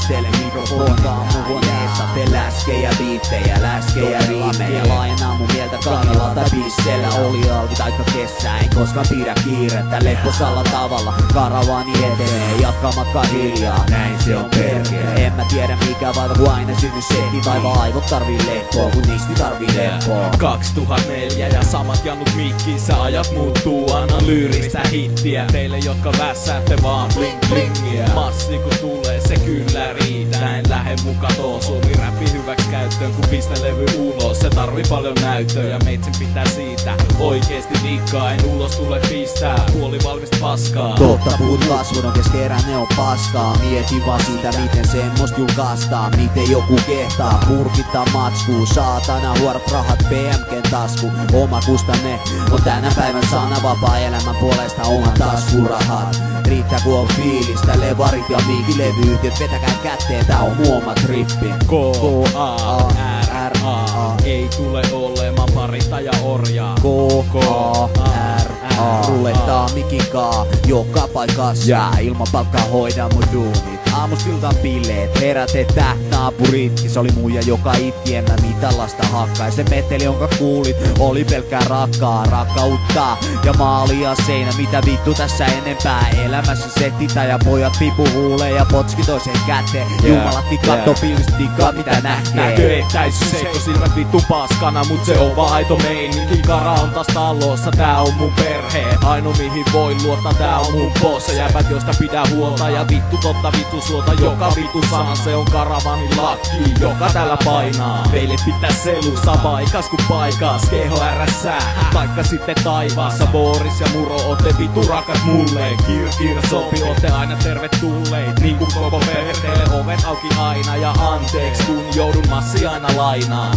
Pistele mikrofonkaan mun huoneessa. Tee läskejä, biittejä, läskejä, riimejä. Laajenaa mun mieltä kannalla tai pissellä. Oli alvi taikka kesä, en koskaan pidä kiirettä. Lepposalla tavalla karavani etenee. Jatka matka hiljaa, näin se on perkele. En mä tiedä mikä vaiva, kun aina synny setti. Vaiva aivot tarvii leppoa, kun niisti tarvii leppoa. 2004 ja samat jannut mikkissä. Ajat muuttuu, annan lyyristä hittiä. Teille jotka vässäätte vaan bling blingiä. Massi kun tulee, se kyllä riittää. En lähde mukatoon, Suomi räppi hyväks käyttöön. Kun pistä levy ulos, se tarvii paljon näyttöä. Ja meitsin pitää siitä oikeesti vikkaa. En ulos tule pistää, puoli valmista paskaa. Totta puhut kasvun keskeerään, ne on paskaa. Mieti vaan siitä, miten semmoist julkaistaan. Miten joku kehtaa purkittaa matskuu. Saatana huorat rahat BMGn tasku. Oma kustanne on tänä päivän sanavapaa elämän puolesta oman taskurahat. Riittää kun on fiilistä, levarit ja miikilevyyhtiöt. Vetäkää kätteen, tää on muoma trippi. K-A-R-A ei tule olemaan parittaja orjaa. K-A-R-A rullettaa mikinkaa joka paikassa. Ja ilman palkkaa hoida mun duunit. Aamustiltaan bileet, herätetään naapuritkin. Se oli muija joka itti, en mä mitään lasta hakkaa. Ja se meteli jonka kuulit oli pelkkää rakkautta. Ja maali ja seinä, mitä vittu tässä enempää. Elämässä settitä ja pojat pipu huulee ja potski toisen käteen. Jumalatkin katto pilvistikkaa mitä näkee. Näkö etäisyys, eikö silmät vittu paskana. Mut se on vaan aito meininki. Kara on taas talossa, tää on mun perhe. Aino mihin voi luottaa, tää on mun boss. Jäbät joista pidä huolta ja vittu totta vittu suota. Joka vittu sana, se on karavanin lakki, joka täällä painaa. Meille pitää selussa paikas kun paikas. GHR:ssä, taikka sitten taivaassa. Boris ja Muro, ootte vittu rakas mulle. Kir sopi, ootte aina tervetulleet. Niinku koko perhe, teille ovet auki aina. Ja anteeksi kun joudun massi aina lainaa.